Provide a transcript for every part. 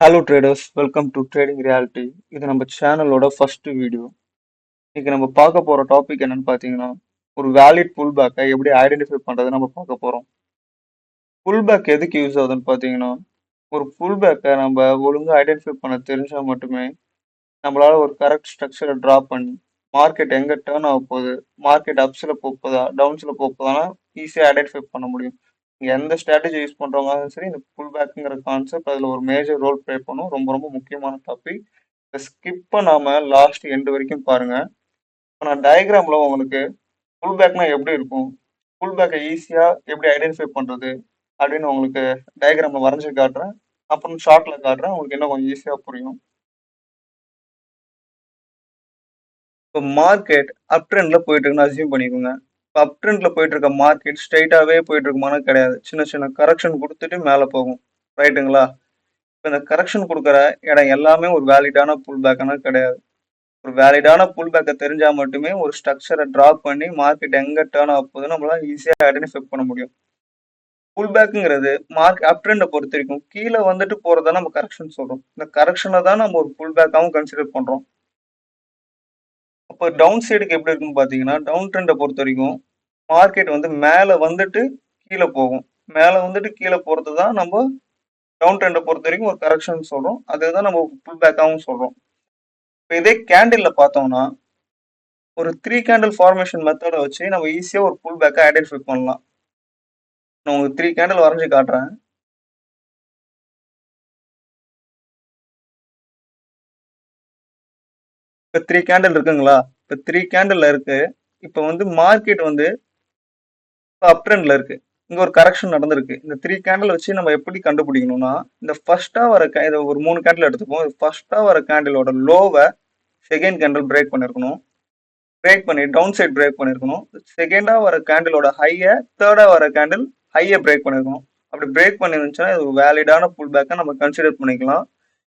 Hello traders, welcome to trading reality. இது நம்ம சேனலோட ஃபர்ஸ்ட் வீடியோ. இன்னைக்கு நம்ம பார்க்க போற டாபிக் என்னன்னு பார்த்தீங்கன்னா, ஒரு வேலிட் புல் பேக்கை எப்படி ஐடென்டிஃபை பண்றது நம்ம பார்க்க போறோம். புல் பேக் எதுக்கு யூஸ் ஆகுதுன்னு பார்த்தீங்கன்னா, ஒரு புல் பேக்கை நம்ம ஒழுங்கா ஐடென்டிஃபை பண்ண தெரிஞ்சா மட்டுமே நம்மளால ஒரு கரெக்ட் ஸ்ட்ரக்சரை டிரா பண்ணி மார்க்கெட் எங்க டேர்ன் ஆக போகுது, மார்க்கெட் அப்ஸ்ல போகுதா டவுன்ஸ்ல போகுதானா ஈஸியாக ஐடென்டிஃபை பண்ண முடியும். நீங்க எந்த ஸ்ட்ராட்டஜி யூஸ் பண்றவங்க சரி, இந்த புல் பேக்குங்கிற கான்செப்ட் அதுல ஒரு மேஜர் ரோல் ப்ளே பண்ணும். ரொம்ப ரொம்ப முக்கியமான டாபிக். இதை ஸ்கிப் பண்ணாம லாஸ்ட் எண்டு வரைக்கும் பாருங்க. இப்போ நான் டயக்ராம்ல உங்களுக்கு புல் பேக்னா எப்படி இருக்கும், புல் பேக்கை ஈஸியா எப்படி ஐடென்டிஃபை பண்றது அப்படின்னு உங்களுக்கு டயக்ராம்ல வரைஞ்சு காட்டுறேன். அப்புறம் ஷார்ட்ல காட்டுறேன், உங்களுக்கு இன்னும் கொஞ்சம் ஈஸியா புரியும். இப்போ மார்க்கெட் அப் ட்ரெண்ட்ல போயிட்டு இருக்குன்னு அசியூம் பண்ணிக்கோங்க. இப்போ அப் ட்ரெண்ட்ல போயிட்டு இருக்க மார்க்கெட் ஸ்ட்ரைட்டாவே போயிட்டு இருக்குமானா கிடையாது. சின்ன சின்ன கரெக்ஷன் கொடுத்துட்டு மேலே போகும். ரைட்டுங்களா? இப்போ இந்த கரெக்ஷன் கொடுக்குற இடம் எல்லாமே ஒரு வேலிடான புல் பேக்கான கிடையாது. ஒரு வேலிடான புல் பேக்கை தெரிஞ்சா மட்டுமே ஒரு ஸ்ட்ரக்சரை டிராப் பண்ணி மார்க்கெட் எங்க டேர்ன் ஆக போகுது நம்மளால ஈஸியாக ஐடென்டிஃபை பண்ண முடியும். புல் பேக்குங்கிறது மார்க் அப் ட்ரெண்டை பொறுத்த வரைக்கும் கீழே வந்துட்டு போறதா நம்ம கரெக்ஷன் சொல்றோம். இந்த கரெக்ஷனை தான் நம்ம ஒரு புல் பேக்காகவும் கன்சிடர் பண்றோம். அப்போ டவுன் சைடுக்கு எப்படி இருக்குன்னு பார்த்தீங்கன்னா, டவுன் ட்ரெண்டை பொறுத்த வரைக்கும் மார்க்கெட் மேலே வந்துட்டு கீழே போகும். மேலே வந்துட்டு கீழே போகிறது தான் நம்ம டவுன் ட்ரெண்டை பொறுத்த வரைக்கும் ஒரு கரெக்ஷன் சொல்கிறோம். அதுதான் நம்ம புல் பேக்காகவும் சொல்கிறோம். இப்போ இதே கேண்டில் பார்த்தோம்னா, ஒரு 3 கேண்டில் ஃபார்மேஷன் மெத்தடை வச்சு நம்ம ஈஸியாக ஒரு புல் பேக்கை ஐடென்டிஃபை பண்ணலாம். நான் உங்களுக்கு 3 கேண்டில் வரைஞ்சி காட்டுறேன். இப்போ 3 கேண்டில் இருக்குங்களா? இப்போ 3 கேண்டில் இருக்கு. இப்போ மார்க்கெட் அப் ட்ரெண்ட்ல இருக்கு. இங்க ஒரு கரெக்ஷன் நடந்திருக்கு. இந்த 3 கேண்டில் வச்சு நம்ம எப்படி கண்டுபிடிக்கணும்னா, இந்த ஃபர்ஸ்டா வர இதை ஒரு 3 கேண்டில் எடுத்துப்போம். ஃபர்ஸ்டா வர கேண்டிலோட லோவை செகண்ட் கேண்டில் பிரேக் பண்ணிருக்கணும். பிரேக் பண்ணி டவுன் சைட் பிரேக் பண்ணிருக்கணும். செகண்டா வர கேண்டிலோட ஹையை தேர்டா வர கேண்டில் ஹையை பிரேக் பண்ணிருக்கணும். அப்படி பிரேக் பண்ணிருந்துச்சுன்னா இது ஒரு வேலிடான புல் பேக்கை நம்ம கன்சிடர் பண்ணிக்கலாம்.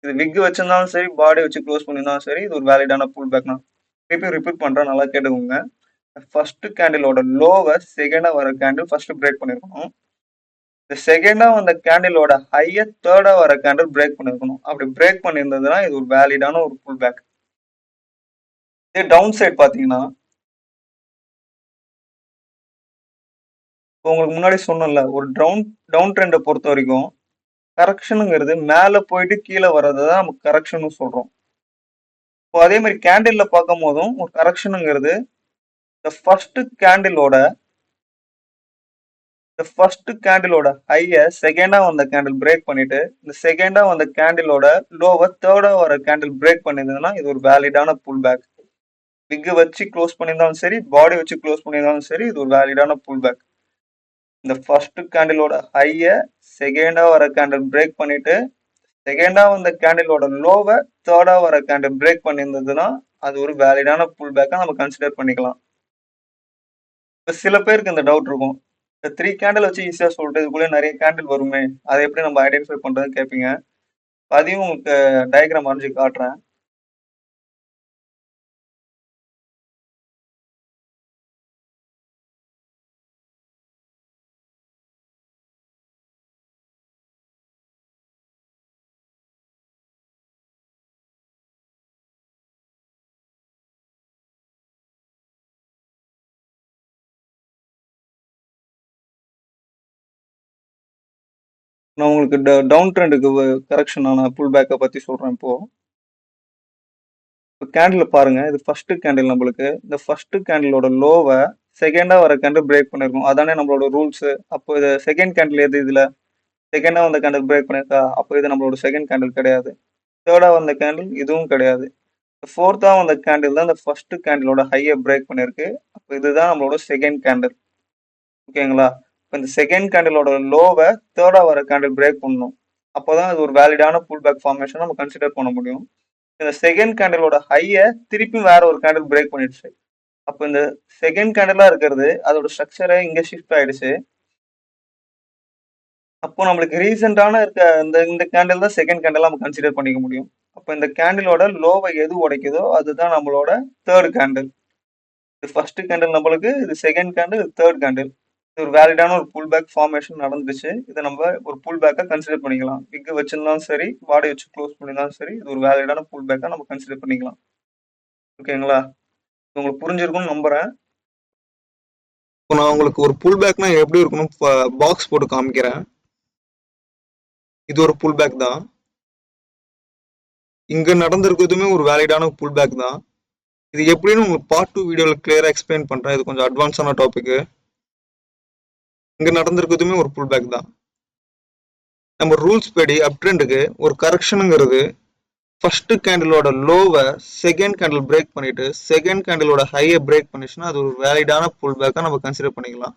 இது விக் வச்சிருந்தாலும் சரி, பாடி வச்சு க்ளோஸ் பண்ணியிருந்தாலும் சரி, இது ஒரு வேலிடான புல் பேக் தான். திருப்பி ரிப்பீட் பண்றேன், நல்லா கேட்டுக்கோங்க. ஃபர்ஸ்ட் கேண்டிலோட லோவை செகண்டா வர கேண்டில் ஃபர்ஸ்ட் பிரேக் பண்ணிருக்கணும். இந்த செகண்டா வந்த கேண்டிலோட ஹைய தேர்டா வர கேண்டில் பிரேக் பண்ணிருக்கணும். அப்படி பிரேக் பண்ணியிருந்ததுன்னா இது ஒரு வேலிடான ஒரு புல் பேக். இதே டவுன் சைட் பாத்தீங்கன்னா, உங்களுக்கு முன்னாடி சொன்னல, ஒரு டவுன் ட்ரெண்டை பொறுத்த வரைக்கும் கரெக்ஷனுங்கிறது மேல போயிட்டு கீழே வர்றதை தான் நம்ம கரெக்ஷன் சொல்றோம். இப்போ அதே மாதிரி கேண்டில்ல பார்க்கும் போதும் ஒரு கரெக்ஷனுங்கிறது இந்த ஃபர்ஸ்ட் கேண்டிலோட ஹைய செகண்டா வந்த கேண்டில் பிரேக் பண்ணிட்டு இந்த செகண்டா வந்த கேண்டிலோட லோவை தேர்டா வர கேண்டில் பிரேக் பண்ணிருந்ததுன்னா இது ஒரு வேலிடான புல் பேக். விக் வச்சு க்ளோஸ் பண்ணியிருந்தாலும் சரி, பாடி வச்சு க்ளோஸ் பண்ணியிருந்தாலும் சரி, இது ஒரு வேலிடான புல் பேக். இந்த ஃபர்ஸ்ட் கேண்டிலோட ஹைய செகண்டா வர கேண்டில் பிரேக் பண்ணிட்டு செகண்டா வந்த கேண்டிலோட லோவை தேர்டா வர கேண்டில் பிரேக் பண்ணியிருந்ததுன்னா அது ஒரு வேலிடான புல் பேக்கா நம்ம கன்சிடர் பண்ணிக்கலாம். இப்போ சில பேருக்கு இந்த டவுட் இருக்கும், இந்த 3 கேண்டில் வச்சு ஈஸியா சொல்லிட்டு இதுக்குள்ளே நிறைய கேண்டில் வருமே, அதை எப்படி நம்ம ஐடென்டிஃபை பண்றதுன்னு கேட்பீங்க. அதையும் உங்களுக்கு டயக்ராம் வரைஞ்சி காட்டுறேன். நான் உங்களுக்கு டவுன் ட்ரெண்டுக்கு கரெக்ஷனான புல் பேக்கை பத்தி சொல்றேன். இப்போ கேண்டில் பாருங்க, இது ஃபர்ஸ்ட் கேண்டில். நம்மளுக்கு இந்த ஃபர்ஸ்ட் கேண்டிலோட லோவை செகண்டா வர கேண்டில் பிரேக் பண்ணிருக்கோம். அதானே நம்மளோட ரூல்ஸ். அப்போ இது செகண்ட் கேண்டில் எது? இதுல செகண்டா வந்த கேண்டில் பிரேக் பண்ணிருக்கா, அப்போ இது நம்மளோட செகண்ட் கேண்டில் கிடையாது. தேர்டா வந்த கேண்டில் இதுவும் கிடையாது. ஃபோர்த்தா வந்த கேண்டில் தான் இந்த ஃபர்ஸ்ட் கேண்டிலோட ஹையை பிரேக் பண்ணிருக்கு. அப்போ இதுதான் நம்மளோட செகண்ட் கேண்டில். ஓகேங்களா? இப்போ இந்த செகண்ட் கேண்டிலோட லோவை தேர்டா வர கேண்டில் பிரேக் பண்ணணும். அப்போதான் அது ஒரு வேலிடான புல் பேக் ஃபார்மேஷன் நம்ம கன்சிடர் பண்ண முடியும். இந்த செகண்ட் கேண்டிலோட ஹையை திருப்பி வேற ஒரு கேண்டில் பிரேக் பண்ணிடுச்சு. அப்போ இந்த செகண்ட் கேண்டிலா இருக்கிறது அதோட ஸ்ட்ரக்சரை இங்க ஷிஃப்ட் ஆயிடுச்சு. அப்போ நம்மளுக்கு ரீசெண்டான இருக்க இந்த இந்த கேண்டில் தான் செகண்ட் கேண்டிலா நம்ம கன்சிடர் பண்ணிக்க முடியும். அப்போ இந்த கேண்டிலோட லோவை எது உடைக்குதோ அதுதான் நம்மளோட தேர்ட் கேண்டில். இது ஃபர்ஸ்ட் கேண்டில் நம்மளுக்கு, இது செகண்ட் கேண்டில், இது தேர்ட் கேண்டில். இது ஒரு வேலிடான ஒரு புல் பேக் ஃபார்மேஷன் நடந்துச்சு. இதை நம்ம ஒரு புல் பேக்கா கன்சிடர் பண்ணிக்கலாம். விக் வச்சிருந்தாலும் சரி, பாடி வச்சு க்ளோஸ் பண்ணியிருந்தாலும் சரி, இது ஒரு வேலிடான புல் பேக்கா நம்ம கன்சிடர் பண்ணிக்கலாம். ஓகேங்களா? உங்களுக்கு புரிஞ்சிருக்கும்னு நம்புறேன். இப்போ நான் உங்களுக்கு ஒரு புல் பேக்னா எப்படி இருக்கணும் பாக்ஸ் போட்டு காமிக்கிறேன். இது ஒரு புல் பேக் தான். இங்க நடந்திருக்கிறதுமே ஒரு வேலிடான புல் பேக் தான். இது எப்படின்னு உங்களுக்கு பார்ட் 2 வீடியோவில் கிளியரா எக்ஸ்பிளைன் பண்றேன். இது கொஞ்சம் அட்வான்ஸான டாபிக். இங்க நடந்திருக்கிறதுமே ஒரு புல் பேக் தான். நம்ம ரூல்ஸ் படி அப் ட்ரெண்டுக்கு ஒரு கரெக்ஷனுங்கிறது ஃபர்ஸ்ட் கேண்டிலோட லோவை செகண்ட் கேண்டில் பிரேக் பண்ணிட்டு செகண்ட் கேண்டிலோட ஹையை பிரேக் பண்ணிச்சுன்னா அது ஒரு வேலிடான புல் பேக்கா நம்ம கன்சிடர் பண்ணிக்கலாம்.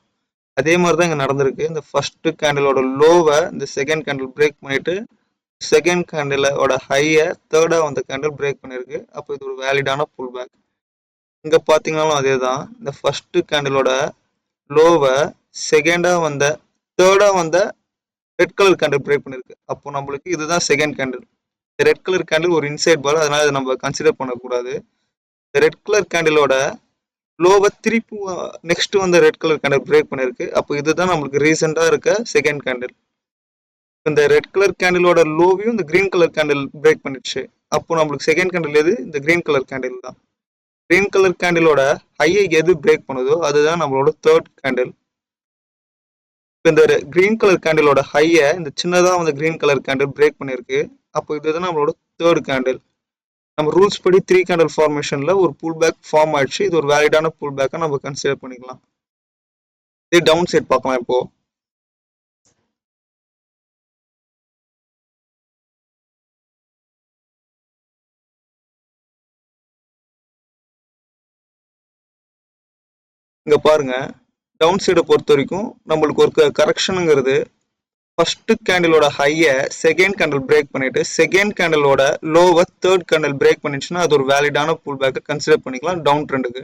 அதே மாதிரி தான் இங்க நடந்திருக்கு. இந்த ஃபர்ஸ்ட் கேண்டிலோட லோவை இந்த செகண்ட் கேண்டில் பிரேக் பண்ணிட்டு செகண்ட் கேண்டிலோட ஹையை தேர்டா வந்த கேண்டில் பிரேக் பண்ணிருக்கு. அப்போ இது ஒரு வேலிடான புல் பேக். இங்க பாத்தீங்கன்னாலும் அதே தான். இந்த ஃபர்ஸ்ட் கேண்டிலோட லோவை செகண்டா வந்த தேர்டா வந்த ரெட் கலர் கேண்டில் பிரேக் பண்ணிருக்கு. அப்போ நம்மளுக்கு இதுதான் second candle. Red colour candle ஒரு இன்சைட் பார், அதனால இதை நம்ம கன்சிடர் பண்ணக்கூடாது. ரெட் கலர் கேண்டிலோட லோவை திருப்பி நெக்ஸ்ட் வந்து ரெட் கலர் கேண்டில் பிரேக் பண்ணிருக்கு. அப்போ இதுதான் நம்மளுக்கு ரீசெண்டா இருக்க செகண்ட் கேண்டில். இந்த ரெட் கலர் கேண்டிலோட லோவையும் இந்த கிரீன் கலர் கேண்டில் பிரேக் பண்ணிடுச்சு. அப்போ நம்மளுக்கு செகண்ட் கேண்டில் எது? இந்த கிரீன் கலர் கேண்டில் தான். கிரீன் கலர் கேண்டிலோட ஹையை எது பிரேக் பண்ணுதோ அதுதான் நம்மளோட தேர்ட் கேண்டில். இந்த கிரீன் கலர் கேண்டிலோட ஹையை இந்த சின்னதா வந்து கிரீன் கலர் கேண்டில் பிரேக் பண்ணிருக்கு. அப்போ இதுதான் நம்மளோட தேர்ட் கேண்டில். நம்ம ரூல்ஸ் படி 3 கேண்டில் ஃபார்மேஷன்ல ஒரு புல் பேக் ஃபார்ம் ஆயிடுச்சு. இது ஒரு வேலிடான புல் பேக்கா நம்ம கன்சிடர் பண்ணிக்கலாம். இதே டவுன் சைட் பார்க்கலாம். இப்போ இங்க பாருங்க, டவுன் சைடை பொறுத்த வரைக்கும் நம்மளுக்கு ஒரு கரெக்ஷனுங்கிறது ஃபர்ஸ்ட் கேண்டிலோட ஹையை செகண்ட் கேண்டில் பிரேக் பண்ணிட்டு செகண்ட் கேண்டிலோட லோவை தேர்ட் கேண்டில் பிரேக் பண்ணிச்சுன்னா அது ஒரு வேலிடான புல் பேக்கை கன்சிடர் பண்ணிக்கலாம் டவுன் ட்ரெண்டுக்கு.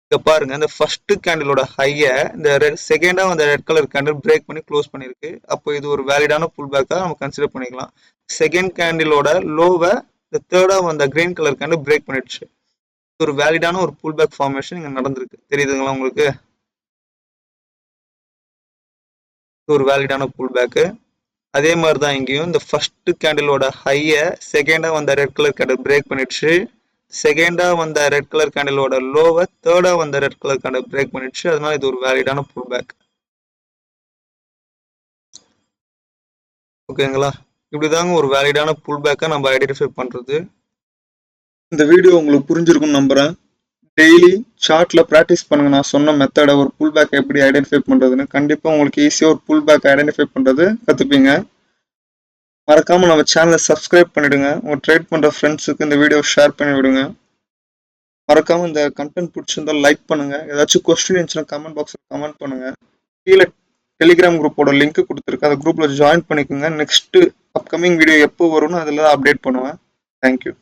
இங்க பாருங்க, இந்த ஃபர்ஸ்ட் கேண்டிலோட ஹையை இந்த செகண்டா அந்த ரெட் கலர் கேண்டில் பிரேக் பண்ணி க்ளோஸ் பண்ணிருக்கு. அப்போ இது ஒரு வேலிடான புல் பேக்கா நம்ம கன்சிடர் பண்ணிக்கலாம். செகண்ட் கேண்டிலோட லோவை இந்த தேர்டா வந்த கிரீன் கலர் கேண்டில் பிரேக் பண்ணிடுச்சு. இது ஒரு வேலிடான ஒரு புல் பேக் ஃபார்மேஷன் இங்க நடந்திருக்கு. தெரியுதுங்களா உங்களுக்கு? இது ஒரு வேலிடான புல் பேக்கு. அதே மாதிரி தான் இங்கேயும் இந்த ஃபர்ஸ்ட் கேண்டிலோட ஹையை செகண்டா வந்த ரெட் கலர் கேண்டில் பிரேக் பண்ணிடுச்சு. செகண்டா வந்த ரெட் கலர் கேண்டிலோட லோவை தேர்டா வந்த ரெட் கலர் கேண்டில் பிரேக் பண்ணிடுச்சு. அதனால இது ஒரு வேலிடான புல் பேக். ஓகேங்களா? இப்படிதாங்க ஒரு வேலிடான புல் பேக்கை நம்ம ஐடென்டிஃபை பண்றது. இந்த வீடியோ உங்களுக்கு புரிஞ்சிருக்கும்னு நம்புறேன். டெய்லி சார்ட்ல ப்ராக்டிஸ் பண்ணுங்க. நான் சொன்ன மெத்தடை ஒரு புல் பேக் எப்படி ஐடென்டிஃபை பண்றதுன்னு கண்டிப்பா உங்களுக்கு ஈஸியா ஒரு புல் பேக் ஐடென்டிஃபை பண்றது கத்துப்பீங்க. மறக்காம நம்ம சேனலை சப்ஸ்கிரைப் பண்ணிடுங்க. உங்க ட்ரேட் பண்ற ஃப்ரெண்ட்ஸுக்கு இந்த வீடியோ ஷேர் பண்ணி விடுங்க. மறக்காம இந்த கண்டென்ட் பிடிச்சிருந்தா லைக் பண்ணுங்க. ஏதாச்சும் கொஸ்டின் இருந்துச்சுன்னா கமெண்ட் பாக்ஸ்ல கமெண்ட் பண்ணுங்க. கீழே டெலிகிராம் குரூப்போட லிங்க் கொடுத்துருக்கு. அந்த குரூப்ல ஜாயின் பண்ணிக்கோங்க. நெக்ஸ்ட் அப்கமிங் வீடியோ எப்போ வரும்னு அதில் அப்டேட் பண்ணுவேன். தேங்க்யூ.